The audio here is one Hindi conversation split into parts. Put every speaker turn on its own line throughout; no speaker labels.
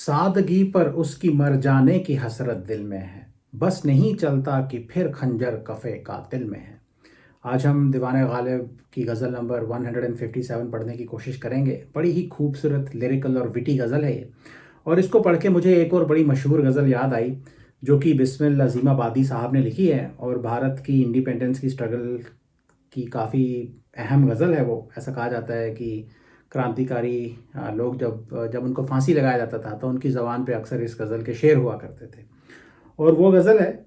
सादगी पर उसकी मर जाने की हसरत दिल में है। बस नहीं चलता कि फिर खंजर कफ़े कातिल में है। आज हम दीवाने गालिब की गज़ल नंबर 157 पढ़ने की कोशिश करेंगे। बड़ी ही खूबसूरत लिरिकल और विटी गज़ल है ये। और इसको पढ़ के मुझे एक और बड़ी मशहूर गज़ल याद आई, जो कि बिस्मिल अज़ीमाबादी साहब ने लिखी है और भारत की इंडिपेंडेंस की स्ट्रगल की काफ़ी अहम गज़ल है वो। ऐसा कहा जाता है कि क्रांतिकारी लोग जब जब उनको फांसी लगाया जाता था तो उनकी ज़बान पे अक्सर इस गज़ल के शेर हुआ करते थे। और वो गज़ल है,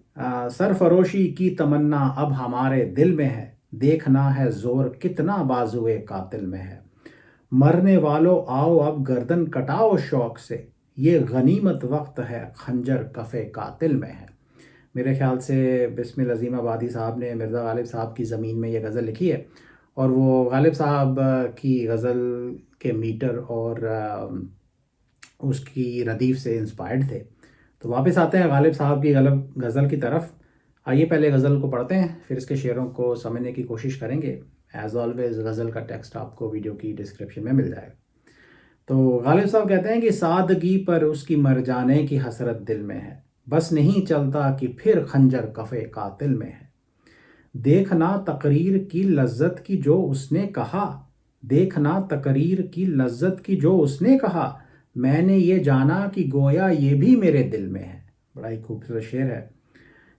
सरफरोशी की तमन्ना अब हमारे दिल में है, देखना है ज़ोर कितना बाजुए कातिल में है। मरने वालों आओ अब गर्दन कटाओ शौक से, ये गनीमत वक्त है खंजर कफ़े कातिल में है। मेरे ख्याल से बिस्मिल अज़ीम आबादी साहब ने मिर्ज़ा गालिब साहब की ज़मीन में ये गज़ल लिखी है और वो गालिब साहब की गज़ल के मीटर और उसकी रदीफ़ से इंस्पायर्ड थे। तो वापस आते हैं गालिब साहब की गलब गज़ल की तरफ। आइए पहले गज़ल को पढ़ते हैं, फिर इसके शेरों को समझने की कोशिश करेंगे। एज़ ऑलवेज़ गज़ल का टेक्स्ट आपको वीडियो की डिस्क्रिप्शन में मिल जाएगा। तो गालिब साहब कहते हैं कि सादगी पर उसकी मर जाने की हसरत दिल में है, बस नहीं चलता कि फिर खंजर कफ़े कातिल में है। देखना तकरीर की लज्जत की जो उसने कहा, देखना तकरीर की लज्जत की जो उसने कहा, मैंने ये जाना कि गोया ये भी मेरे दिल में है। बड़ा ही खूबसूरत शेर है।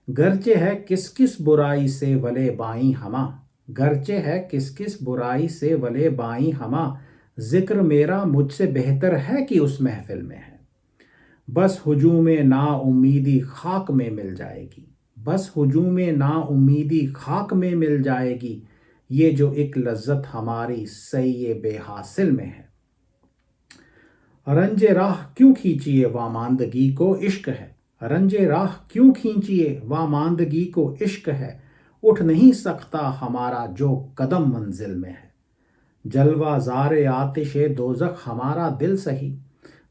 गर्चे है किस किस बुराई से वले बाई हमा, गर्चे है किस किस बुराई से वले बाई हमा, जिक्र मेरा मुझसे बेहतर है कि उस महफिल में है। बस हुजूम ना उम्मीदी खाक में मिल जाएगी, बस हुजूम ना उम्मीदी खाक में मिल जाएगी, ये जो एक लज्जत हमारी सही बेहासिल में है। रंजे राह क्यों खींचिए वामांदगी को इश्क है, रंजे राह क्यों खींचिए वामांदगी को इश्क है, उठ नहीं सकता हमारा जो कदम मंजिल में है। जलवा ज़ारे आतिशे दोज़ख हमारा दिल सही,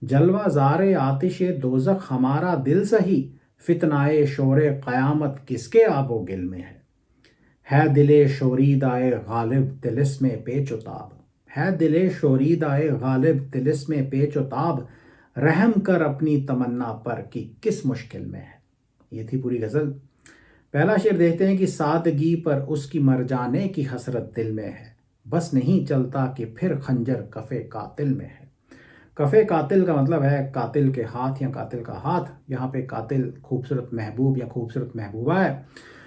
जलवा ज़ारे आतिशे दोज़ख हमारा दिल सही, फितनाए शोरे क़यामत किसके आबो गिल में है दिले शोरीदाए गालिब तिलिस्मे पेचुताब, है दिले शोरीदाए गालिब तिलिस्मे पेचुताब, रहम कर अपनी तमन्ना पर कि किस मुश्किल में है। ये थी पूरी गज़ल। पहला शेर देखते हैं कि सादगी पर उसकी मर जाने की हसरत दिल में है, बस नहीं चलता कि फिर खंजर कफ़े कातिल में है। कफ़े कातिल का मतलब है कातिल के हाथ या कातिल का हाथ। यहाँ पे कातिल खूबसूरत महबूब या खूबसूरत महबूबा है,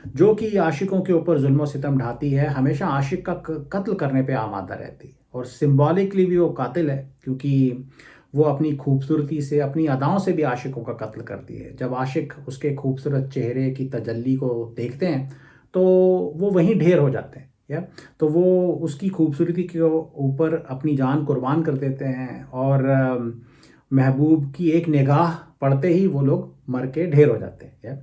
जो कि आशिकों के ऊपर जुल्म और सितम ढाती है, हमेशा आशिक का कत्ल करने पे आमादा रहती है। और सिंबॉलिकली भी वो कातिल है, क्योंकि वो अपनी खूबसूरती से, अपनी अदाओं से भी आशिकों का कत्ल करती है। जब आशिक उसके खूबसूरत चेहरे की तजल्ली को देखते हैं तो वो वहीं ढेर हो जाते हैं, या तो वो उसकी खूबसूरती के ऊपर अपनी जान कुर्बान कर देते हैं और महबूब की एक निगाह पड़ते ही वो लोग मर के ढेर हो जाते हैं, या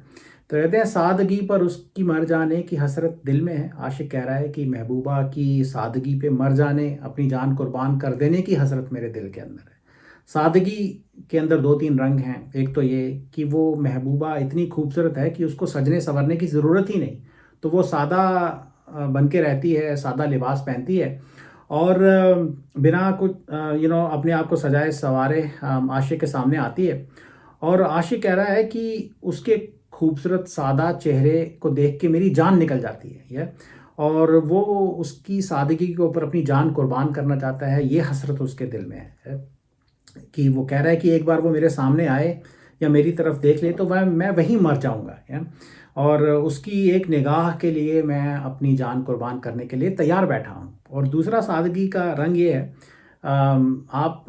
तो कहते हैं सादगी पर उसकी मर जाने की हसरत दिल में है। आशिक कह रहा है कि महबूबा की सादगी पे मर जाने, अपनी जान कुर्बान कर देने की हसरत मेरे दिल के अंदर है। सादगी के अंदर दो तीन रंग हैं। एक तो ये कि वो महबूबा इतनी खूबसूरत है कि उसको सजने संवरने की ज़रूरत ही नहीं, तो वो सादा बन के रहती है, सादा लिबास पहनती है और बिना कुछ अपने आप को सजाए सवारे आशिक के सामने आती है। और आशिक कह रहा है कि उसके खूबसूरत सादा चेहरे को देख के मेरी जान निकल जाती है, ये और वो उसकी सादगी के ऊपर अपनी जान कुर्बान करना चाहता है। ये हसरत उसके दिल में है कि वो कह रहा है कि एक बार वो मेरे सामने आए या मेरी तरफ देख ले तो मैं वहीं मर जाऊंगा, या और उसकी एक निगाह के लिए मैं अपनी जान कुर्बान करने के लिए तैयार बैठा हूँ। और दूसरा सादगी का रंग ये है, आप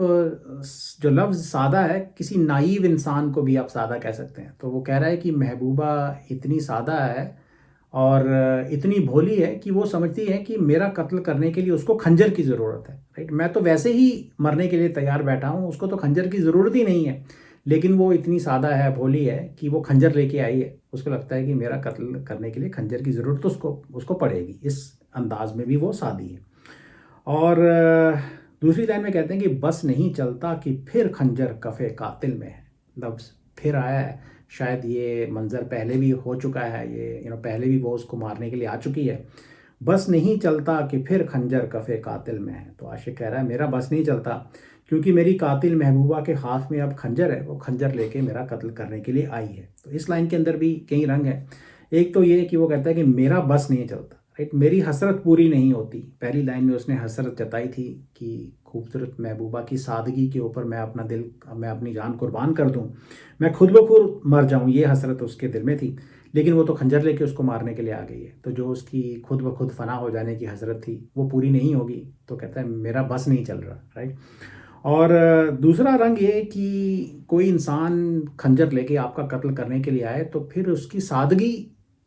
जो लफ्ज़ सादा है, किसी नाइव इंसान को भी आप सादा कह सकते हैं। तो वो कह रहा है कि महबूबा इतनी सादा है और इतनी भोली है कि वो समझती है कि मेरा कत्ल करने के लिए उसको खंजर की ज़रूरत है। राइट, मैं तो वैसे ही मरने के लिए तैयार बैठा हूँ, उसको तो खंजर की ज़रूरत ही नहीं है, लेकिन वो इतनी सादा है, भोली है कि वो खंजर लेके आई है। उसको लगता है कि मेरा कत्ल करने के लिए खंजर की ज़रूरत तो उसको पड़ेगी। इस अंदाज में भी वो सादी है। और दूसरी लाइन में कहते हैं कि बस नहीं चलता कि फिर खंजर कफ़े कातिल में है। लफ्ज़ फिर आया है, शायद ये मंज़र पहले भी हो चुका है, ये पहले भी वो उसको मारने के लिए आ चुकी है। बस नहीं चलता कि फिर खंजर कफ़े कातिल में है। तो आशिक कह रहा है मेरा बस नहीं चलता क्योंकि मेरी कातिल महबूबा के हाथ में अब खंजर है, वो खंजर लेके मेरा कत्ल करने के लिए आई है। तो इस लाइन के अंदर भी कई रंग हैं। एक तो ये कि वो कहता है कि मेरा बस नहीं चलता, राइट, मेरी हसरत पूरी नहीं होती। पहली लाइन में उसने हसरत जताई थी कि खूबसूरत महबूबा की सादगी के ऊपर मैं अपनी जान कुर्बान कर दूं, मैं खुद ब खुद मर जाऊं, ये हसरत उसके दिल में थी। लेकिन वो तो खंजर लेके उसको मारने के लिए आ गई है, तो जो उसकी खुद ब खुद फना हो जाने की हसरत थी वो पूरी नहीं होगी। तो कहता है मेरा बस नहीं चल रहा, राइट। और दूसरा रंग ये कि कोई इंसान खंजर लेके आपका कत्ल करने के लिए आए तो फिर उसकी सादगी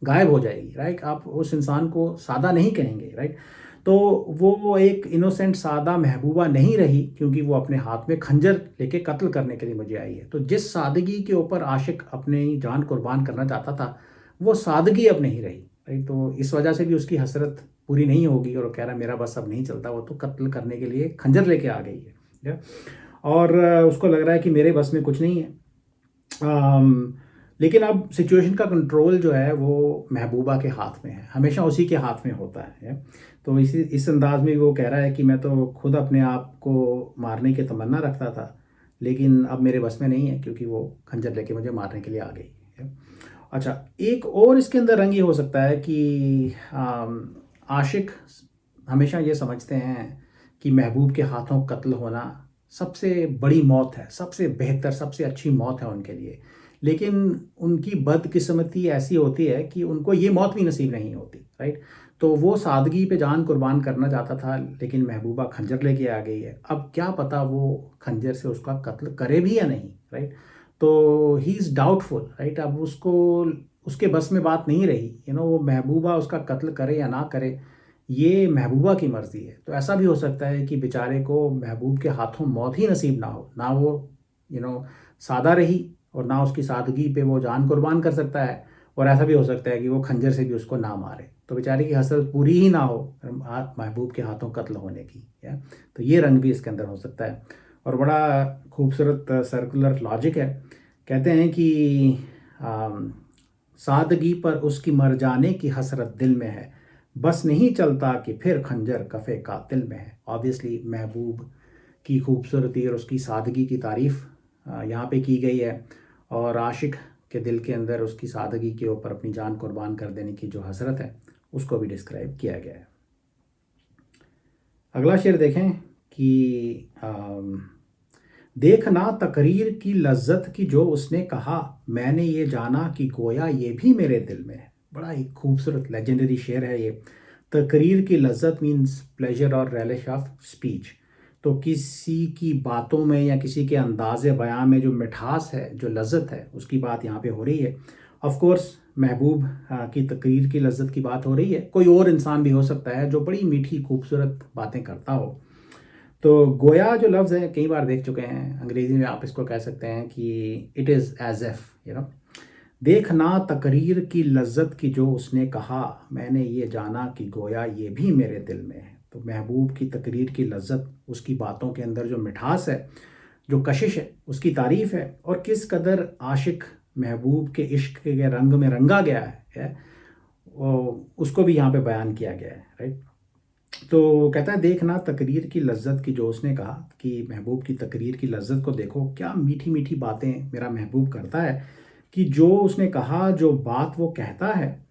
गायब हो जाएगी, राइट। आप उस इंसान को सादा नहीं कहेंगे, राइट। तो वो एक इनोसेंट सादा महबूबा नहीं रही, क्योंकि वो अपने हाथ में खंजर लेके कत्ल करने के लिए मुझे आई है। तो जिस सादगी के ऊपर आशिक अपनी जान कुर्बान करना चाहता था, वो सादगी अब नहीं रही, राइट। तो इस वजह से भी उसकी हसरत पूरी नहीं होगी और वो कह रहा है मेरा बस अब नहीं चलता, वो तो कत्ल करने के लिए खंजर लेके आ गई है, या? और उसको लग रहा है कि मेरे बस में कुछ नहीं है। लेकिन अब सिचुएशन का कंट्रोल जो है वो महबूबा के हाथ में है, हमेशा उसी के हाथ में होता है। तो इस अंदाज में वो कह रहा है कि मैं तो खुद अपने आप को मारने की तमन्ना रखता था, लेकिन अब मेरे बस में नहीं है, क्योंकि वो खंजर लेके मुझे मारने के लिए आ गई है। अच्छा, एक और इसके अंदर रंग ये हो सकता है कि आशिक हमेशा ये समझते हैं कि महबूब के हाथों कत्ल होना सबसे बड़ी मौत है, सबसे बेहतर, सबसे अच्छी मौत है उनके लिए। लेकिन उनकी बदकिस्मती ऐसी होती है कि उनको ये मौत भी नसीब नहीं होती, राइट। तो वो सादगी पे जान कुर्बान करना चाहता था, लेकिन महबूबा खंजर लेके आ गई है। अब क्या पता वो खंजर से उसका कत्ल करे भी या नहीं, राइट। तो ही इज़ डाउटफुल, राइट। अब उसको उसके बस में बात नहीं रही, वो महबूबा उसका कत्ल करे या ना करे, ये महबूबा की मर्जी है। तो ऐसा भी हो सकता है कि बेचारे को महबूब के हाथों मौत ही नसीब ना हो, ना वो सादा रही और ना उसकी सादगी पे वो जान कुर्बान कर सकता है। और ऐसा भी हो सकता है कि वो खंजर से भी उसको ना मारे, तो बेचारे की हसरत पूरी ही ना हो महबूब के हाथों कत्ल होने की, या? तो ये रंग भी इसके अंदर हो सकता है। और बड़ा खूबसूरत सर्कुलर लॉजिक है। कहते हैं कि आम, सादगी पर उसकी मर जाने की हसरत दिल में है, बस नहीं चलता कि फिर खंजर कफ़े कातिल में है। ऑब्वियसली महबूब की खूबसूरती और उसकी सादगी की तारीफ़ यहाँ पे की गई है, और आशिक के दिल के अंदर उसकी सादगी के ऊपर अपनी जान कुर्बान कर देने की जो हसरत है उसको भी डिस्क्राइब किया गया है। अगला शेर देखें कि देखना तकरीर की लज्जत की जो उसने कहा, मैंने ये जाना कि गोया ये भी मेरे दिल में है। बड़ा ही खूबसूरत लेजेंडरी शेर है ये। तकरीर की लज्जत मीन्स प्लेजर और रेलिश ऑफ स्पीच। तो किसी की बातों में या किसी के अंदाज़ बयां में जो मिठास है, जो लज्जत है, उसकी बात यहाँ पे हो रही है। ऑफ कोर्स महबूब की तकरीर की लज्जत की बात हो रही है। कोई और इंसान भी हो सकता है जो बड़ी मीठी खूबसूरत बातें करता हो। तो गोया जो लफ्ज़ है कई बार देख चुके हैं, अंग्रेज़ी में आप इसको कह सकते हैं कि इट इज़ एज एफ, देखना तकरीर की लज्जत की जो उसने कहा, मैंने ये जाना कि गोया ये भी मेरे दिल में है। तो महबूब की तकरीर की लज्जत, उसकी बातों के अंदर जो मिठास है, जो कशिश है, उसकी तारीफ़ है, और किस कदर आशिक महबूब के इश्क के रंग में रंगा गया है, उसको भी यहाँ पे बयान किया गया है, राइट। तो कहता है देखना तकरीर की लज्जत की जो उसने कहा, कि महबूब की तकरीर की लज्जत को देखो, क्या मीठी मीठी बातें मेरा महबूब करता है, कि जो उसने कहा, जो बात वो कहता है,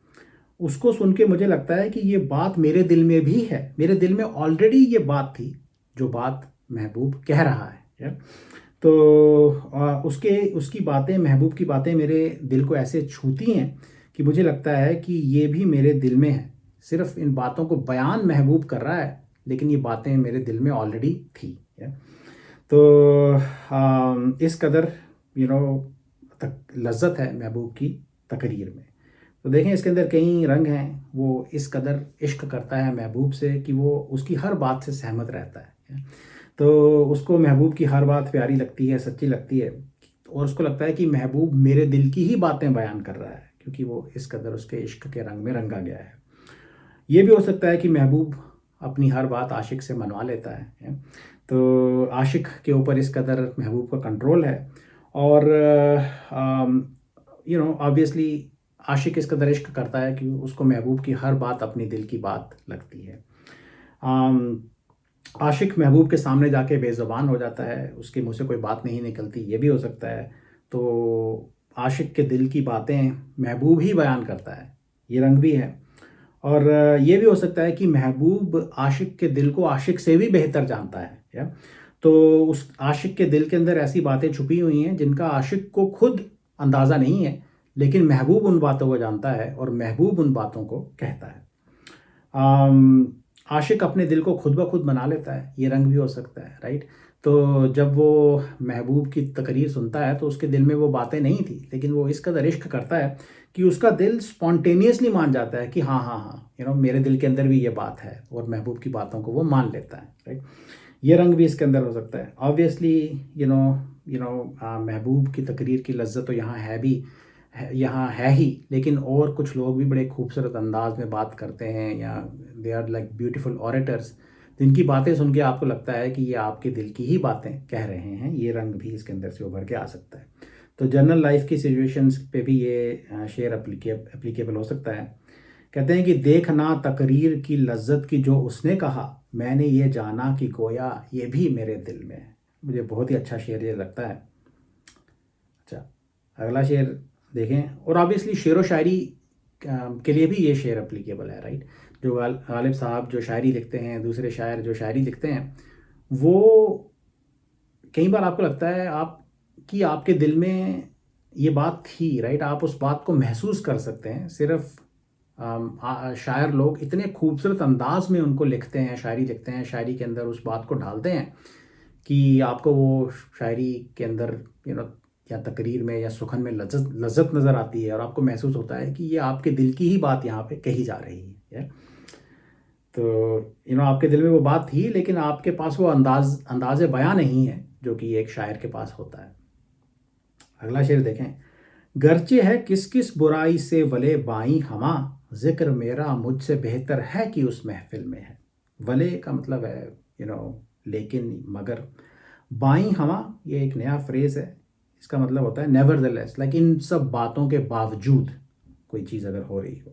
उसको सुन के मुझे लगता है कि ये बात मेरे दिल में भी है, मेरे दिल में ऑलरेडी ये बात थी जो बात महबूब कह रहा है, या? तो उसके उसकी बातें, महबूब की बातें मेरे दिल को ऐसे छूती हैं कि मुझे लगता है कि ये भी मेरे दिल में है। सिर्फ इन बातों को बयान महबूब कर रहा है, लेकिन ये बातें मेरे दिल में ऑलरेडी थी, या? तो इस कदर यू नो तक लज्जत है महबूब की तकरीर में। तो देखें इसके अंदर कई रंग हैं। वो इस कदर इश्क करता है महबूब से कि वो उसकी हर बात से सहमत रहता है। तो उसको महबूब की हर बात प्यारी लगती है, सच्ची लगती है, और उसको लगता है कि महबूब मेरे दिल की ही बातें बयान कर रहा है, क्योंकि वो इस कदर उसके इश्क के रंग में रंगा गया है। ये भी हो सकता है कि महबूब अपनी हर बात आशिक से मनवा लेता है। तो आशिक के ऊपर इस कदर महबूब का कंट्रोल है, और ऑब्वियसली आशिक इस कदर इश्क करता है कि उसको महबूब की हर बात अपनी दिल की बात लगती है। आशिक महबूब के सामने जाके बेज़ुबान हो जाता है, उसके मुँह से कोई बात नहीं निकलती, ये भी हो सकता है। तो आशिक के दिल की बातें महबूब ही बयान करता है, ये रंग भी है। और ये भी हो सकता है कि महबूब आशिक के दिल को आशिक से भी बेहतर जानता है, या तो उस आशिक के दिल के अंदर ऐसी बातें छुपी हुई हैं जिनका आशिक को खुद अंदाज़ा नहीं है, लेकिन महबूब उन बातों को जानता है और महबूब उन बातों को कहता है। आम, आशिक अपने दिल को खुद ब खुद बना लेता है, ये रंग भी हो सकता है, राइट। तो जब वो महबूब की तकरीर सुनता है तो उसके दिल में वो बातें नहीं थी, लेकिन वो इस कदर इश्क करता है कि उसका दिल स्पॉन्टेनियसली मान जाता है कि हाँ हाँ हाँ, मेरे दिल के अंदर भी ये बात है, और महबूब की बातों को वो मान लेता है, राइट। ये रंग भी इसके अंदर हो सकता है। ऑब्वियसली महबूब की तकरीर की लज्जत तो यहाँ है भी, यहाँ है ही, लेकिन और कुछ लोग भी बड़े खूबसूरत अंदाज में बात करते हैं, या they are like beautiful orators, जिनकी बातें सुन के आपको लगता है कि ये आपके दिल की ही बातें कह रहे हैं। ये रंग भी इसके अंदर से उभर के आ सकता है। तो जनरल लाइफ की सिचुएशंस पे भी ये शेर एप्लीकेबल हो सकता है। कहते हैं कि देखना तकरीर की लज्जत की जो उसने कहा, मैंने ये जाना कि गोया ये भी मेरे दिल में है। मुझे बहुत ही अच्छा शेर ये लगता है। अच्छा, अगला शेर देखें। और ऑब्वियसली शेर व शायरी के लिए भी ये शेर एप्लीकेबल है, राइट। जो गालिब साहब जो शायरी लिखते हैं, दूसरे शायर जो शायरी लिखते हैं, वो कई बार आपको लगता है आप कि आपके दिल में ये बात थी, राइट। आप उस बात को महसूस कर सकते हैं। सिर्फ शायर लोग इतने खूबसूरत अंदाज में उनको लिखते हैं, शायरी लिखते हैं, शायरी के अंदर उस बात को ढालते हैं कि आपको वो शायरी के अंदर या तकरीर में या सुखन में लज्जत लज्जत नज़र आती है, और आपको महसूस होता है कि ये आपके दिल की ही बात यहाँ पे कही जा रही है। तो आपके दिल में वो बात थी, लेकिन आपके पास वो अंदाज़े बयां नहीं है जो कि एक शायर के पास होता है। अगला शेर देखें। गर्चे है किस किस बुराई से वले बाई हमा, जिक्र मेरा मुझसे बेहतर है कि उस महफिल में है। वले का मतलब है लेकिन, मगर। बाई हमा ये एक नया फ्रेज है। इसका मतलब होता है नेवरदलेस, लाइक इन सब बातों के बावजूद कोई चीज़ अगर हो रही हो।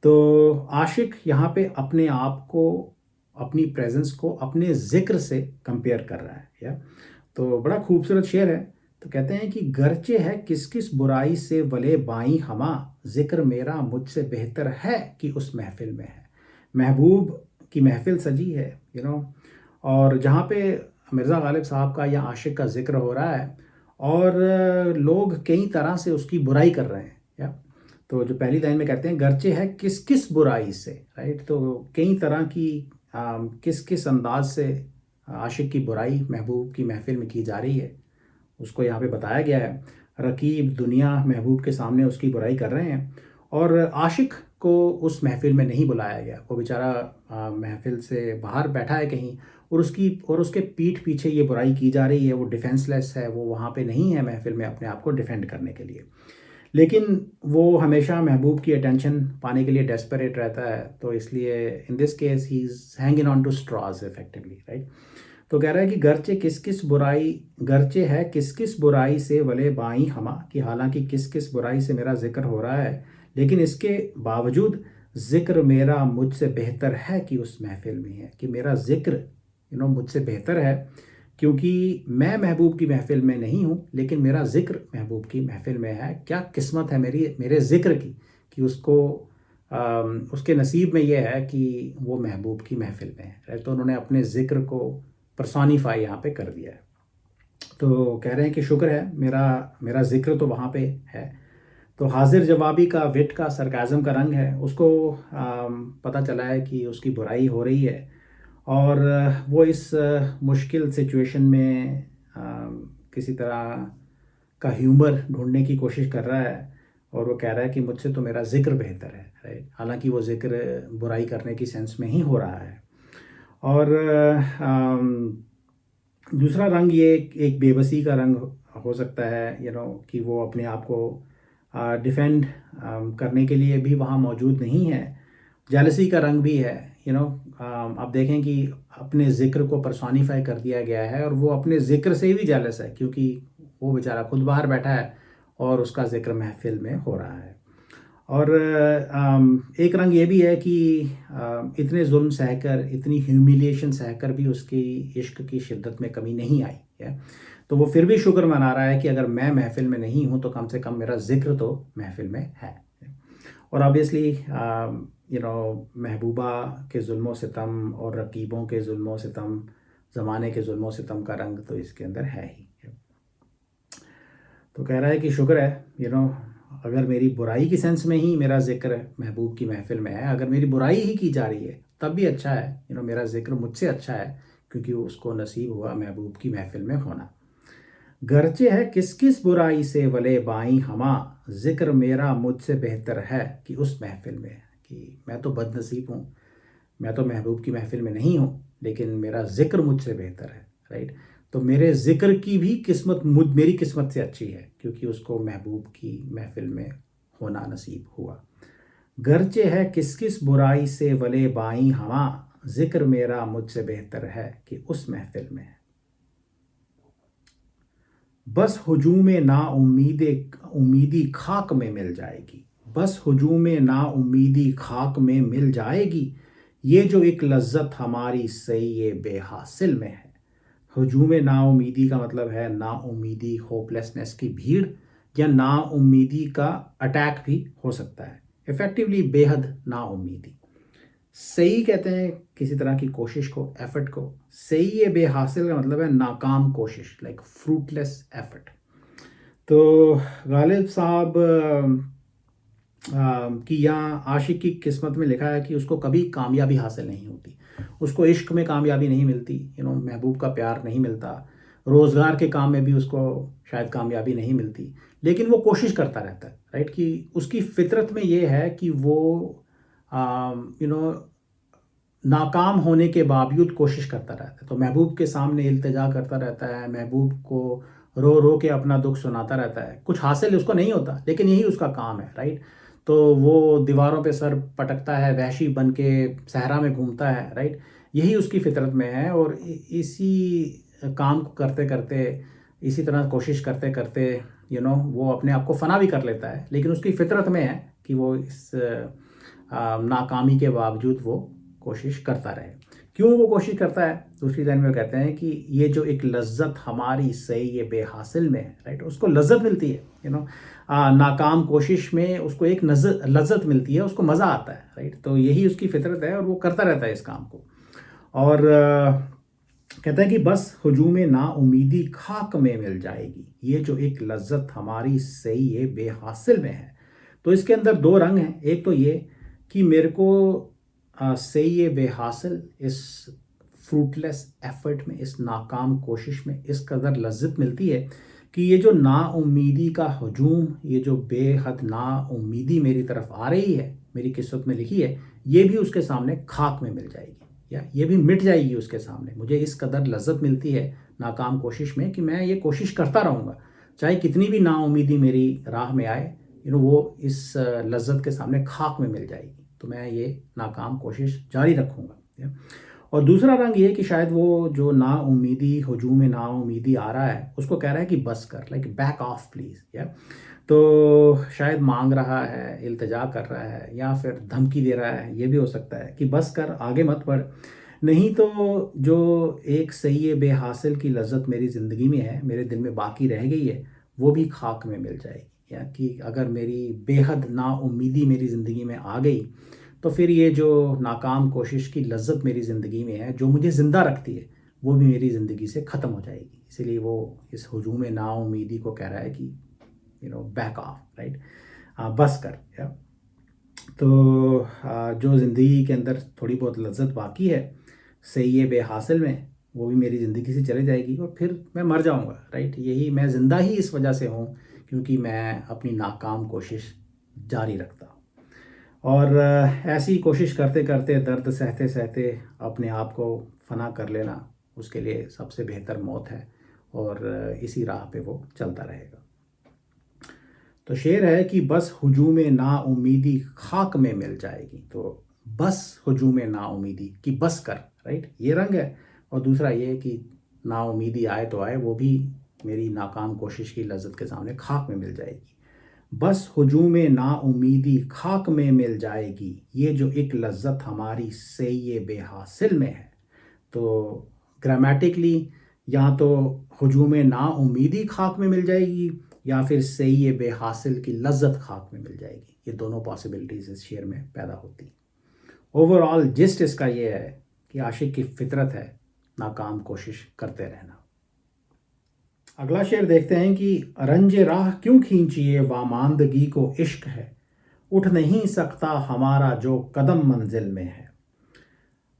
तो आशिक यहाँ पे अपने आप को, अपनी प्रेजेंस को अपने जिक्र से कंपेयर कर रहा है, या तो बड़ा खूबसूरत शेर है। तो कहते हैं कि गर्चे है किस किस बुराई से वले बाई हमा, जिक्र मेरा मुझसे बेहतर है कि उस महफिल में है। महबूब की महफिल सजी है, और जहाँ पे मिर्ज़ा गालिब साहब का या आशिक का जिक्र हो रहा है, और लोग कई तरह से उसकी बुराई कर रहे हैं, या तो जो पहली लाइन में कहते हैं गर्चे है किस किस बुराई से, राइट। तो कई तरह की किस किस अंदाज से आशिक की बुराई महबूब की महफिल में की जा रही है, उसको यहाँ पे बताया गया है। रकीब दुनिया महबूब के सामने उसकी बुराई कर रहे हैं, और आशिक को उस महफिल में नहीं बुलाया गया। वो बेचारा महफिल से बाहर बैठा है कहीं, और उसके पीठ पीछे ये बुराई की जा रही है। वो डिफेंसलेस है, वो वहाँ पे नहीं है महफिल में अपने आप को डिफेंड करने के लिए, लेकिन वो हमेशा महबूब की अटेंशन पाने के लिए डेस्परेट रहता है। तो इसलिए in this case he is hanging on to straws effectively, right. तो कह रहा है कि गर्चे है किस किस बुराई से वले बाई हमा, कि हालांकि किस किस बुराई से मेरा जिक्र हो रहा है, लेकिन इसके बावजूद जिक्र मेरा मुझसे बेहतर है कि उस महफिल में है, कि मेरा जिक्र मुझसे बेहतर है, क्योंकि मैं महबूब की महफिल में नहीं हूँ, लेकिन मेरा जिक्र महबूब की महफिल में है। क्या किस्मत है मेरे जिक्र की, कि उसके नसीब में यह है कि वो महबूब की महफिल में है। तो उन्होंने अपने जिक्र को पर्सोनीफाई यहाँ पे कर दिया है। तो कह रहे हैं कि शुक्र है मेरा जिक्र तो वहाँ पे है। तो हाजिर जवाबी का, विट का, सरकाज़म का रंग है। उसको पता चला है कि उसकी बुराई हो रही है, और वो इस मुश्किल सिचुएशन में किसी तरह का ह्यूमर ढूंढने की कोशिश कर रहा है, और वो कह रहा है कि मुझसे तो मेरा जिक्र बेहतर है, राइट। हालांकि वो जिक्र बुराई करने की सेंस में ही हो रहा है। और दूसरा रंग ये एक बेबसी का रंग हो सकता है, कि वो अपने आप को डिफेंड करने के लिए भी वहाँ मौजूद नहीं है। जेलसी का रंग भी है, आप देखें कि अपने ज़िक्र को पर्सोनीफाई कर दिया गया है, और वो अपने ज़िक्र से भी जेलस है, क्योंकि वो बेचारा खुद बाहर बैठा है और उसका ज़िक्र महफिल में हो रहा है। और एक रंग ये भी है कि इतने जुल्म सहकर, इतनी ह्यूमिलिएशन सहकर भी उसकी इश्क की शिद्दत में कमी नहीं आई है। तो वो फिर भी शुक्र मना रहा है कि अगर मैं महफिल में नहीं हूँ तो कम से कम मेरा जिक्र तो महफिल में है। और ऑब्वियसली महबूबा के जुल्मो सितम और रकीबों के जुल्मो सितम, ज़माने के जुल्मो सितम का रंग तो इसके अंदर है ही। तो कह रहा है कि शुक्र है अगर मेरी बुराई की सेंस में ही मेरा जिक्र महबूब की महफिल में है, अगर मेरी बुराई ही की जा रही है तब भी अच्छा है। मेरा जिक्र मुझसे अच्छा है क्योंकि उसको नसीब हुआ महबूब की महफिल में होना। गरचे है किस किस बुराई से वले बाई हमा, जिक्र मेरा मुझसे बेहतर है कि उस महफिल में है। कि मैं तो बदनसीब हूँ, मैं तो महबूब की महफिल में नहीं हूँ, लेकिन मेरा जिक्र मुझसे बेहतर है, राइट। तो मेरे जिक्र की भी किस्मत मेरी किस्मत से अच्छी है क्योंकि उसको महबूब की महफिल में होना नसीब हुआ। गरचे है किस किस बुराई से वले बाई हमा, जिक्र मेरा मुझसे बेहतर है कि उस महफिल में है। बस हुजूम ना उम्मीदी खाक में मिल जाएगी, बस हुजूम ना उम्मीदी खाक में मिल जाएगी, ये जो एक लज्जत हमारी सही ये बेहासिल में है। हुजूम ना उम्मीदी का मतलब है ना उम्मीदी, होपलेसनेस की भीड़, या ना उम्मीदी का अटैक भी हो सकता है। इफेक्टिवली बेहद ना उम्मीदी। सही कहते हैं किसी तरह की कोशिश को, एफर्ट को। सही ये बेहासिल का मतलब है नाकाम कोशिश, लाइक फ्रूटलेस एफर्ट। तो गालिब साहब कि यहाँ आशिक की किस्मत में लिखा है कि उसको कभी कामयाबी हासिल नहीं होती, उसको इश्क में कामयाबी नहीं मिलती, महबूब का प्यार नहीं मिलता, रोज़गार के काम में भी उसको शायद कामयाबी नहीं मिलती, लेकिन वो कोशिश करता रहता है, राइट। कि उसकी फितरत में ये है कि वो नाकाम होने के बावजूद कोशिश करता रहता है। तो महबूब के सामने इल्तिजा करता रहता है, महबूब को रो रो के अपना दुख सुनाता रहता है। कुछ हासिल उसको नहीं होता, लेकिन यही उसका काम है, राइट। तो वो दीवारों पे सर पटकता है, वहशी बन के सहरा में घूमता है, राइट। यही उसकी फितरत में है। और इसी काम को करते करते, इसी तरह कोशिश करते करते वो अपने आप को फना भी कर लेता है, लेकिन उसकी फितरत में है कि वो इस नाकामी के बावजूद वो कोशिश करता रहे। क्यों वो कोशिश करता है? दूसरी लाइन में कहते हैं कि ये जो एक लज्जत हमारी सही ये बेहासिल में है, राइट। उसको लज्जत मिलती है, नाकाम कोशिश में उसको एक लज्जत मिलती है, उसको मज़ा आता है, राइट। तो यही उसकी फितरत है और वो करता रहता है इस काम को। और कहता है कि बस हुजूम ना उम्मीदी खाक में मिल जाएगी, ये जो एक लज्जत हमारी सही ये बेहासिल में है। तो इसके अंदर दो रंग हैं। एक तो ये कि मेरे को सही ये बेहासिल इस फ्रूटलेस एफर्ट में, इस नाकाम कोशिश में इस कदर लज्जत मिलती है कि ये जो नाउम्मीदी का हजूम, ये जो बेहद नाउम्मीदी मेरी तरफ आ रही है, मेरी किस्मत में लिखी है, ये भी उसके सामने खाक में मिल जाएगी, या ये भी मिट जाएगी उसके सामने। मुझे इस कदर लज्जत मिलती है नाकाम कोशिश में कि मैं ये कोशिश करता रहूँगा, चाहे कितनी भी नाउम्मीदी मेरी राह में आए, वो इस लज्जत के सामने खाक में मिल जाएगी। तो मैं ये नाकाम कोशिश जारी रखूँगा। और दूसरा रंग ये कि शायद वो जो नाउम्मीदी, हजूम नाउम्मीदी आ रहा है, उसको कह रहा है कि बस कर, लाइक बैक ऑफ प्लीज़, या तो शायद मांग रहा है, इल्तिजा कर रहा है, या फिर धमकी दे रहा है। ये भी हो सकता है कि बस कर, आगे मत बढ़, नहीं तो जो एक सही बेहासिल की लज्जत मेरी ज़िंदगी में है, मेरे दिल में बाकी रह गई है, वो भी खाक में मिल जाएगी। या कि अगर मेरी बेहद नाउम्मीदी मेरी ज़िंदगी में आ गई तो फिर ये जो नाकाम कोशिश की लज्जत मेरी ज़िंदगी में है, जो मुझे ज़िंदा रखती है, वो भी मेरी ज़िंदगी से ख़त्म हो जाएगी। इसीलिए वो इस हजूम नाउम्मीदी को कह रहा है कि बैक ऑफ, राइट, बस कर। या तो जो ज़िंदगी के अंदर थोड़ी बहुत लज्जत बाकी है सही है बेहासिल में, वो भी मेरी ज़िंदगी से चले जाएगी और फिर मैं मर जाऊंगा, राइट। यही मैं ज़िंदा ही इस वजह से हूँ क्योंकि मैं अपनी नाकाम कोशिश जारी रखता हूँ। और ऐसी कोशिश करते करते, दर्द सहते सहते अपने आप को फना कर लेना, उसके लिए सबसे बेहतर मौत है। और इसी राह पे वो चलता रहेगा। तो शेर है कि बस हुजूम ना उम्मीदी खाक में मिल जाएगी। तो बस हुजूम ना उम्मीदी कि बस कर, राइट, ये रंग है। और दूसरा ये कि ना उम्मीदी आए तो आए, वो भी मेरी नाकाम कोशिश की लज्जत के सामने खाक में मिल जाएगी। बस हुजूम नाउमीदी खाक में मिल जाएगी, ये जो एक लज्जत हमारी से ये बेहासिल में है। तो ग्रामेटिकली या तो हुजूम नाउमीदी खाक में मिल जाएगी या फिर से ये बेहासिल की लज्जत खाक में मिल जाएगी। ये दोनों पॉसिबिलिटीज़ इस शेर में पैदा होती। ओवरऑल जिस्ट इसका ये है कि आशिक की फितरत है नाकाम कोशिश करते रहना। अगला शेर देखते हैं कि रंजे राह क्यों खींचिए वामांदगी को इश्क है, उठ नहीं सकता हमारा जो कदम मंजिल में है।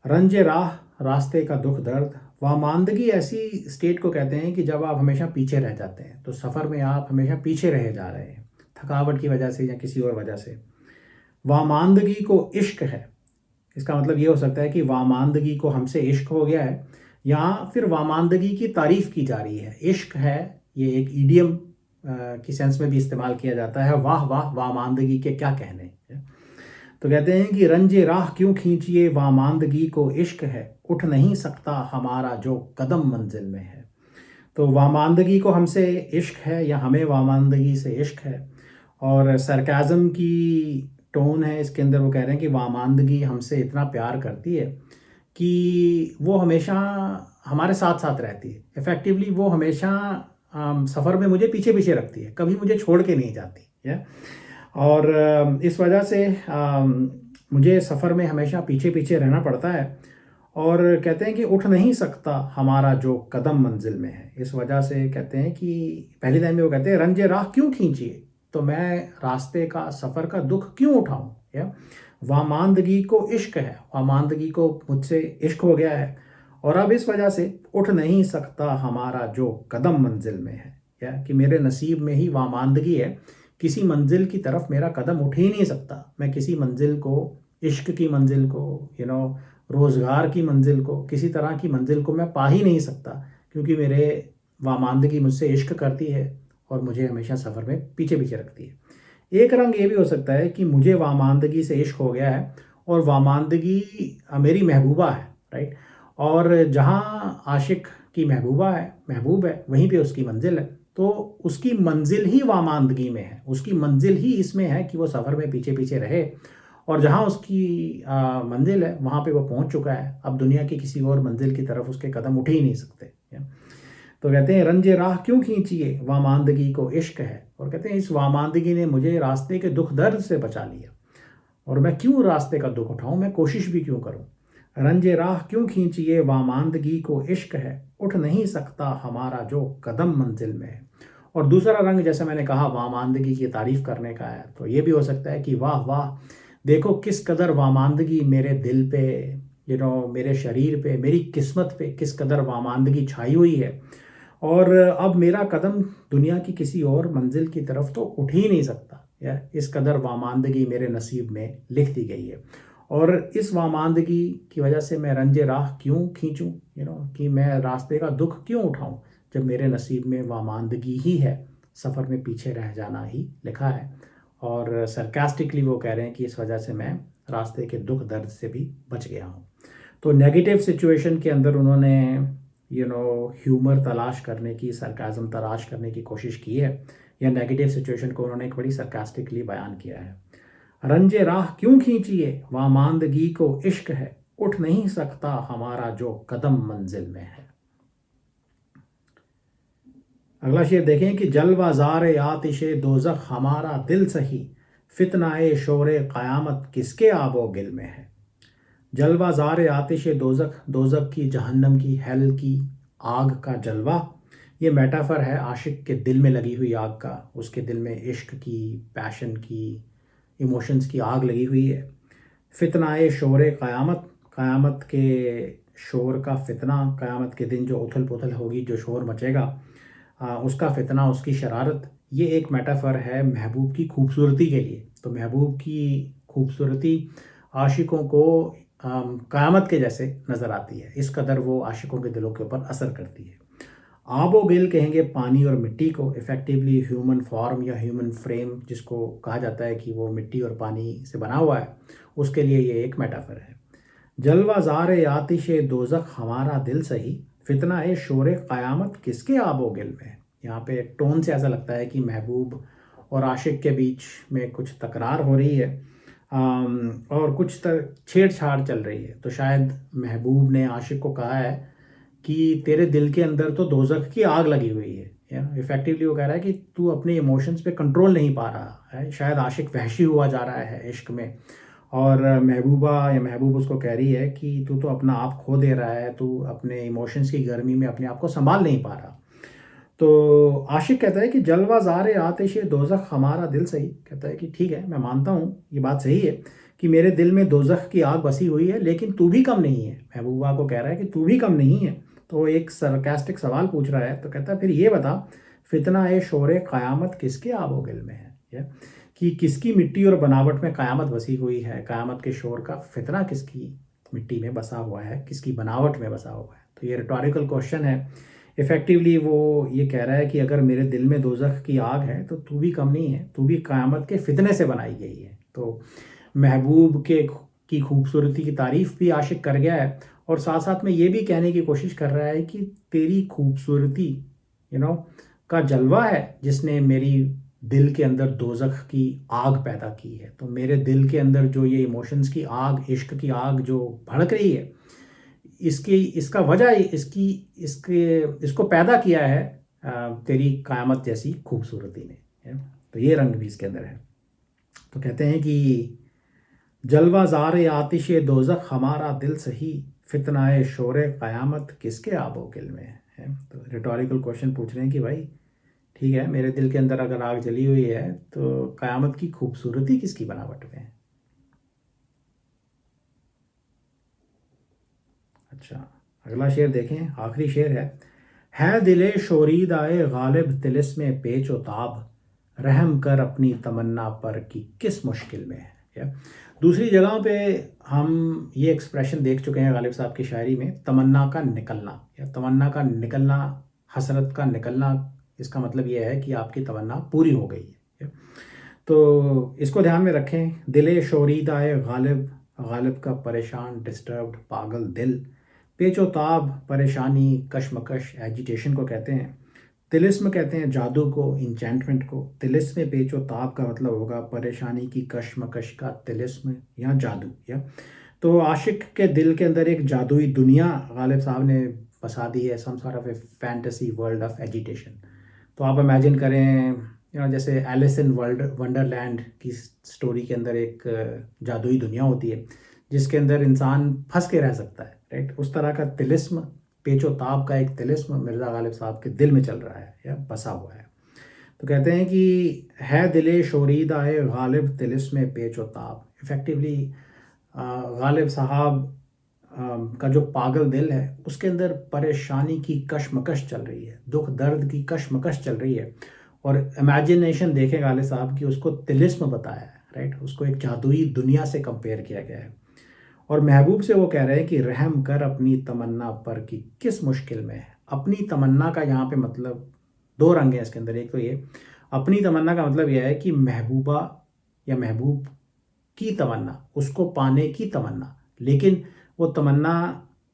रंजे राह रास्ते का दुख दर्द, वामांदगी ऐसी स्टेट को कहते हैं कि जब आप हमेशा पीछे रह जाते हैं, तो सफ़र में आप हमेशा पीछे रह जा रहे हैं थकावट की वजह से या किसी और वजह से। वामांदगी को इश्क है, इसका मतलब ये हो सकता है कि वामांदगी को हमसे इश्क हो गया है या फिर वामांदगी की तारीफ़ की जा रही है। इश्क है ये एक ईडियम की सेंस में भी इस्तेमाल किया जाता है, वाह वाह वामांदगी के क्या कहने। तो कहते हैं कि रंजे राह क्यों खींचिए वामांदगी को इश्क है, उठ नहीं सकता हमारा जो कदम मंजिल में है। तो वामांदगी को हमसे इश्क है या हमें वामांदगी से इश्क है। और सरकाज़म की टोन है इसके अंदर, वो कह रहे हैं कि वामांदगी हमसे इतना प्यार करती है कि वो हमेशा हमारे साथ साथ रहती है। इफ़ेक्टिवली वो हमेशा सफ़र में मुझे पीछे पीछे रखती है, कभी मुझे छोड़ के नहीं जाती है। और इस वजह से मुझे सफ़र में हमेशा पीछे पीछे रहना पड़ता है। और कहते हैं कि उठ नहीं सकता हमारा जो कदम मंजिल में है। इस वजह से कहते हैं कि पहली लाइन में वो कहते हैं रंजे राह क्यों खींचिए, तो मैं रास्ते का सफ़र का दुख क्यों उठाऊं। या वामांदगी को इश्क है, वामांदगी को मुझसे इश्क हो गया है और अब इस वजह से उठ नहीं सकता हमारा जो कदम मंजिल में है। या कि मेरे नसीब में ही वामांदगी है, किसी मंजिल की तरफ मेरा कदम उठ ही नहीं सकता। मैं किसी मंजिल को, इश्क की मंजिल को, रोज़गार की मंजिल को, किसी तरह की मंजिल को मैं पा ही नहीं सकता, क्योंकि मेरे वामांदगी मुझसे इश्क करती है और मुझे हमेशा सफ़र में पीछे पीछे रखती है। एक रंग ये भी हो सकता है कि मुझे वामांदगी से इश्क हो गया है और वामांदगी मेरी महबूबा है, राइट। और जहाँ आशिक की महबूबा है, महबूब है, वहीं पे उसकी मंजिल है। तो उसकी मंजिल ही वामांदगी में है, उसकी मंजिल ही इसमें है कि वो सफ़र में पीछे पीछे रहे। और जहाँ उसकी मंजिल है वहाँ पे वो पहुँच चुका है, अब दुनिया की किसी और मंजिल की तरफ उसके कदम उठ ही नहीं सकते। तो कहते हैं रंजे राह क्यों खींचिए वामांदगी को इश्क है, और कहते हैं इस वामांदगी ने मुझे रास्ते के दुख दर्द से बचा लिया और मैं क्यों रास्ते का दुख उठाऊं, मैं कोशिश भी क्यों करूं। रंजे राह क्यों खींचिए वामांदगी को इश्क है, उठ नहीं सकता हमारा जो कदम मंजिल में है। और दूसरा रंग जैसे मैंने कहा वामांदगी की तारीफ करने का है, तो ये भी हो सकता है कि वाह वाह, देखो किस कदर वामांदगी मेरे दिल पे, मेरे शरीर पे, मेरी किस्मत पे किस कदर वामांदगी छाई हुई है और अब मेरा कदम दुनिया की किसी और मंजिल की तरफ तो उठ ही नहीं सकता। या इस कदर वामांदगी मेरे नसीब में लिख दी गई है और इस वामांदगी की वजह से मैं रंजे राह क्यों खींचूं, कि मैं रास्ते का दुख क्यों उठाऊं जब मेरे नसीब में वामांदगी ही है, सफ़र में पीछे रह जाना ही लिखा है। और सरकास्टिकली वो कह रहे हैं कि इस वजह से मैं रास्ते के दुख दर्द से भी बच गया हूँ। तो नेगेटिव सिचुएशन के अंदर उन्होंने ह्यूमर तलाश करने की, सरकाज़म तलाश करने की कोशिश की है, या नेगेटिव सिचुएशन को उन्होंने एक बड़ी सरकास्टिकली बयान किया है। रंजे राह क्यों खींचिए वामांदगी को इश्क है, उठ नहीं सकता हमारा जो कदम मंजिल में है। अगला शेर देखें कि जलवाज़ार आतिशे दोज़ख हमारा दिल सही, फितनाए शोरे क़यामत किसके आबो गिल में है। जलवाज़ार आतिश दोज़ख, दोज़ख की, जहन्नम की, हेल की आग का जलवा, ये मेटाफर है आशिक के दिल में लगी हुई आग का। उसके दिल में इश्क की, पैशन की, इमोशंस की आग लगी हुई है। फितनाए शोरे क़यामत, क़यामत के शोर का फितना, क़यामत के दिन जो उथल पुथल होगी, जो शोर मचेगा, उसका फितना, उसकी शरारत, ये एक मेटाफर है महबूब की खूबसूरती के लिए। तो महबूब की खूबसूरती आशिकों को क़यामत के जैसे नज़र आती है, इस कदर वो आशिकों के दिलों के ऊपर असर करती है। आबो गिल कहेंगे पानी और मिट्टी को, इफ़ेक्टिवली ह्यूमन फॉर्म या ह्यूमन फ्रेम जिसको कहा जाता है कि वो मिट्टी और पानी से बना हुआ है, उसके लिए ये एक मेटाफर है। जलवाज़ार आतिश दोज़ख हमारा दिल सही, फितना शोर क़यामत किसके आबो गिल में। यहाँ पे टोन से ऐसा लगता है कि महबूब और आशिक के बीच में कुछ तकरार हो रही है, और कुछ छेड़छाड़ चल रही है। तो शायद महबूब ने आशिक को कहा है कि तेरे दिल के अंदर तो दोज़ख की आग लगी हुई है। इफेक्टिवली वो कह रहा है कि तू अपने इमोशंस पे कंट्रोल नहीं पा रहा है। शायद आशिक वहशी हुआ जा रहा है इश्क में, और महबूबा या महबूब उसको कह रही है कि तू तो अपना आप खो दे रहा है, तू अपने इमोशंस की गर्मी में अपने आप को संभाल नहीं पा रहा। तो आशिक कहता है कि जलवा ज़ारे आतिश दोज़ख हमारा दिल सही। कहता है कि ठीक है, मैं मानता हूँ ये बात सही है कि मेरे दिल में दोज़ख की आग बसी हुई है, लेकिन तू भी कम नहीं है। महबूबा को कह रहा है कि तू भी कम नहीं है। तो वो एक सरकास्टिक सवाल पूछ रहा है। तो कहता है फिर ये बता, फितना ए शोरे क़यामत किसके आबोगिल में है? कि किसकी मिट्टी और बनावट में क़यामत बसी हुई है? क़यामत के शोर का फितना किसकी मिट्टी में बसा हुआ है, किसकी बनावट में बसा हुआ है? तो ये रिटोरिकल क्वेश्चन है। इफ़ेक्टिवली वो ये कह रहा है कि अगर मेरे दिल में दोज़ख की आग है तो तू भी कम नहीं है, तू भी क़यामत के फितने से बनाई गई है। तो महबूब के की खूबसूरती की तारीफ़ भी आशिक कर गया है, और साथ साथ में ये भी कहने की कोशिश कर रहा है कि तेरी खूबसूरती का जलवा है जिसने मेरी दिल के अंदर दोज़ख की आग पैदा की है। तो मेरे दिल के अंदर जो ये इमोशंस की आग, इश्क की आग जो भड़क रही है, इसका वजह इसको पैदा किया है तेरी क़यामत जैसी खूबसूरती ने, है। तो ये रंग भी इसके अंदर है। तो कहते हैं कि जलवा ज़ारे आतिश दोज़ख हमारा दिल सही, फितनाए शोरे क़यामत किसके आबोगिल में है। तो रिटोरिकल क्वेश्चन पूछ रहे हैं कि भाई ठीक है, मेरे दिल के अंदर अगर आग जली हुई है तो क़यामत की खूबसूरती किसकी बनावट में है। अच्छा, अगला शेर देखें, आखिरी शेर है दिले शोरीदाए गालिब तिलिस्मे पेचो ताब, रहम कर अपनी तमन्ना पर कि किस मुश्किल में है। या दूसरी जगहों पे हम ये एक्सप्रेशन देख चुके हैं गालिब साहब की शायरी में, तमन्ना का निकलना या तमन्ना का निकलना, हसरत का निकलना। इसका मतलब ये है कि आपकी तमन्ना पूरी हो गई है। तो इसको ध्यान में रखें। दिले शोरीदाए गालिब, गालिब का परेशान, डिस्टर्ब्ड, पागल दिल। पेचो ताब, परेशानी, कशमकश, एजिटेशन को कहते हैं। तिलिस्म कहते हैं जादू को, इंचेंटमेंट को। तिलिस्म पेचो ताब का मतलब होगा परेशानी की कशमकश का तिलिस्म या जादू। या तो आशिक के दिल के अंदर एक जादुई दुनिया गालिब साहब ने बसा दी है, some sort of a fantasy world of agitation. तो आप इमेजिन करें जैसे एलिस इन वंडरलैंड की स्टोरी के अंदर एक जादुई दुनिया होती है जिसके अंदर इंसान फंस के रह सकता है, राइट। उस तरह का तिलिस्म, पेचो ताब का एक तिलिस्म मिर्ज़ा गालिब साहब के दिल में चल रहा है या बसा हुआ है। तो कहते हैं कि है दिले शोरीदाए गालिब तिलिस्म पेचो ताब। इफ़ेक्टिवली गालिब साहब का जो पागल दिल है उसके अंदर परेशानी की कशमकश चल रही है, दुख दर्द की कशमकश चल रही है। और इमेजिनेशन देखें गालिब साहब की, उसको तिलिस्म बताया है, राइट। उसको एक जादुई दुनिया से कंपेयर किया गया है। और महबूब से वो कह रहे हैं कि रहम कर अपनी तमन्ना पर कि किस मुश्किल में है। अपनी तमन्ना का यहाँ पे मतलब दो रंग हैं इसके अंदर। एक तो ये अपनी तमन्ना का मतलब यह है कि महबूबा या महबूब की तमन्ना, उसको पाने की तमन्ना, लेकिन वो तमन्ना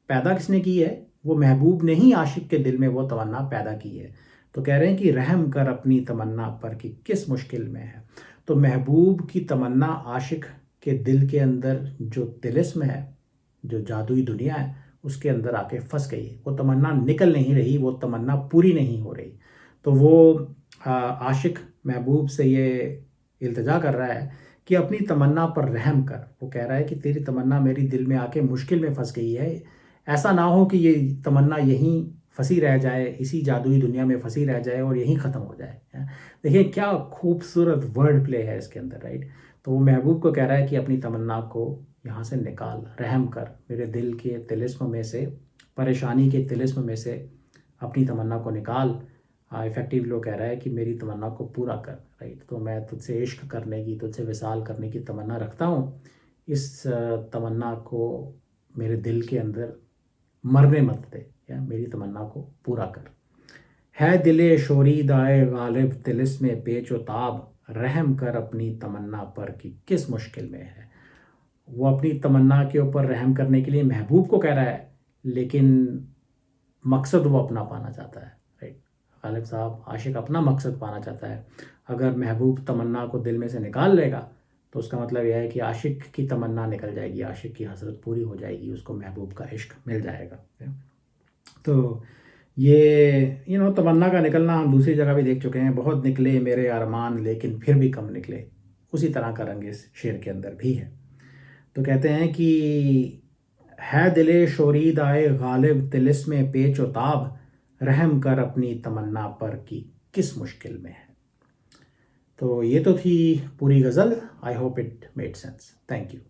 पैदा किसने की है? वो महबूब ने ही आशिक के दिल में वो तमन्ना पैदा की है। तो कह रहे हैं कि रहम कर अपनी तमन्ना पर कि किस मुश्किल में है। तो महबूब की तमन्ना आशिक के दिल के अंदर जो तिलिस्म है, जो जादुई दुनिया है, उसके अंदर आके फंस गई है। वो तमन्ना निकल नहीं रही, वो तमन्ना पूरी नहीं हो रही। तो वो आशिक महबूब से ये इल्तिजा कर रहा है कि अपनी तमन्ना पर रहम कर। वो कह रहा है कि तेरी तमन्ना मेरी दिल में आके मुश्किल में फंस गई है। ऐसा ना हो कि ये तमन्ना यहीं फंसी रह जाए, इसी जादुई दुनिया में फंसी रह जाए और यहीं ख़त्म हो जाए। देखिए क्या खूबसूरत वर्ड प्ले है इसके अंदर, राइट। तो वो महबूब को कह रहा है कि अपनी तमन्ना को यहाँ से निकाल, रहम कर, मेरे दिल के तिलिस्म में से, परेशानी के तिलिस्म में से अपनी तमन्ना को निकाल। इफ़ेक्टिव लोग कह रहा है कि मेरी तमन्ना को पूरा कर, राइट। तो मैं तुझसे इश्क करने की, तुझसे विसाल करने की तमन्ना रखता हूँ। इस तमन्ना को मेरे दिल के अंदर मरने मत दे, या मेरी तमन्ना को पूरा कर। है दिले शोरीदाए गालिब तिलिस्म पेचो ताब, रहम कर अपनी तमन्ना पर कि किस मुश्किल में है। वो अपनी तमन्ना के ऊपर रहम करने के लिए महबूब को कह रहा है, लेकिन मकसद वो अपना पाना चाहता है, राइट। गालिब साहब आशिक अपना मकसद पाना चाहता है अगर महबूब तमन्ना को दिल में से निकाल लेगा तो उसका मतलब यह है कि आशिक की तमन्ना निकल जाएगी, आशिक की हसरत पूरी हो जाएगी, उसको महबूब का इश्क मिल जाएगा। तो ये तमन्ना का निकलना हम दूसरी जगह भी देख चुके हैं। बहुत निकले मेरे अरमान लेकिन फिर भी कम निकले, उसी तरह का रंग इस शेर के अंदर भी है। तो कहते हैं कि है दिले शोरीद आए गालिब तिलिस्मे पेच व ताब, रहम कर अपनी तमन्ना पर कि किस मुश्किल में है। तो ये तो थी पूरी ghazal. I hope it made sense. Thank you.